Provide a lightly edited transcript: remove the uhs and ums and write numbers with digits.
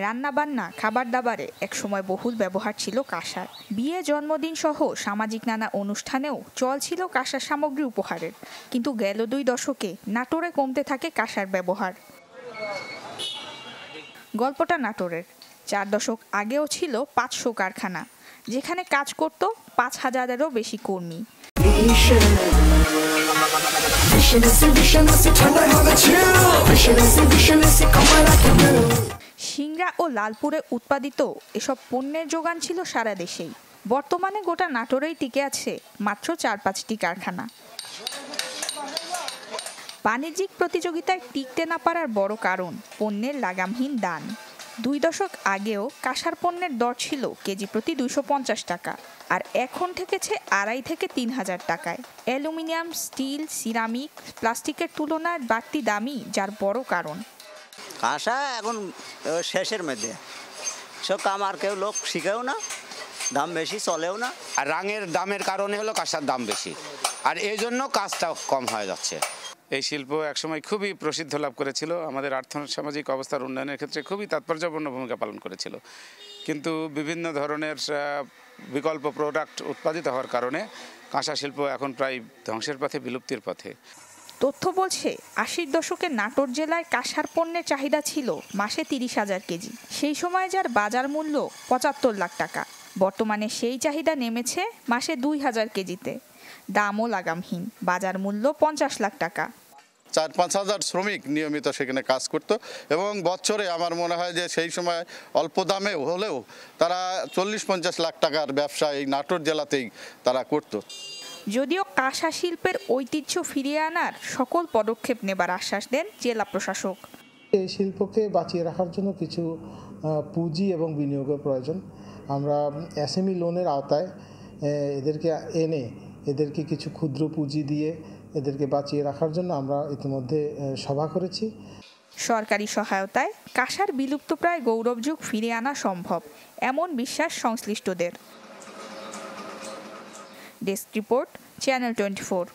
রান্নাবান্না, খাবার দাবারে একসময় বহুল ব্যবহার ছিল কাঁসার। বিয়ে, জন্মদিন সহ সামাজিক নানা অনুষ্ঠানেও চল ছিল কাঁসার সামগ্রী উপহারের। কিন্তু গেল 2 দশকে নাটোরে কমতে থাকে কাঁসার ব্যবহার। গল্পটা নাটোরের। 4 দশক আগেও ছিল 500 কারখানা, যেখানে কাজ করত 5,000-এরও বেশি কর্মী। সিংড়া ও লালপুরে উৎপাদিত এসব পণ্যের যোগান ছিল সারা দেশেই। বর্তমানে গোটা নাটোরেই টিকে আছে মাত্র 4-5টি কারখানা। বাণিজ্যিক প্রতিযোগিতায় টিকতে না পারার বড় কারণ পণ্যের লাগামহীন দাম। 2 দশক আগেও কাঁসার পণ্যের দর ছিল কেজি প্রতি 250 টাকা, আর এখন ঠেকেছে 2,500 থেকে 3,000 টাকায়। অ্যালুমিনিয়াম, স্টিল, সিরামিক, প্লাস্টিকের তুলনায় বাড়তি দামই যার বড় কারণ। কাঁসা এখন শেষের মধ্যে সব কাম, আর কেউ লোক শিখেও না, দাম বেশি, চলেও না। আর রাঙের দামের কারণে হলো কাঁসার দাম বেশি, আর এই জন্য কাজটা কম হয়ে যাচ্ছে। এই শিল্প একসময় খুবই প্রসিদ্ধ লাভ করেছিল, আমাদের আর্থসামাজিক অবস্থার উন্নয়নের ক্ষেত্রে খুবই তাৎপর্যপূর্ণ ভূমিকা পালন করেছিল। কিন্তু বিভিন্ন ধরনের বিকল্প প্রোডাক্ট উৎপাদিত হওয়ার কারণে কাঁসা শিল্প এখন প্রায় ধ্বংসের পথে, বিলুপ্তির পথে। তথ্য বলছে 80-র দশকে নাটোর জেলায় কাঁসার পণ্যের চাহিদা ছিল মাসে 30,000 কেজি। সেই সময় যার বাজার মূল্য 75 লাখ টাকা। বর্তমানে সেই চাহিদা নেমেছে মাসে 2,000 কেজিতে। দামও লাগামহীন, বাজার মূল্য 50 লাখ টাকা। 4-5 হাজার শ্রমিক নিয়মিত সেখানে কাজ করত, এবং বছরে আমার মনে হয় যে সেই সময় অল্প দামে হলেও তারা 40-50 লাখ টাকার ব্যবসা এই নাটোর জেলাতেই তারা করত। যদিও কাঁসা শিল্পের ঐতিহ্য ফিরিয়ে আনার সকল পদক্ষেপ নেবার আশ্বাস দেন জেলা প্রশাসক। এই শিল্পকে বাঁচিয়ে রাখার জন্য কিছু পুঁজি এবং বিনিয়োগের প্রয়োজন। আমরা এসএমই লোনের আওতায় এদেরকে এনে এদেরকে কিছু ক্ষুদ্র পুঁজি দিয়ে এদেরকে বাঁচিয়ে রাখার জন্য আমরা ইতিমধ্যে সভা করেছি। সরকারি সহায়তায় কাঁসার বিলুপ্তপ্রায় গৌরবযুগ ফিরিয়ে আনা সম্ভব, এমন বিশ্বাস সংশ্লিষ্টদের। Desk report, channel 24।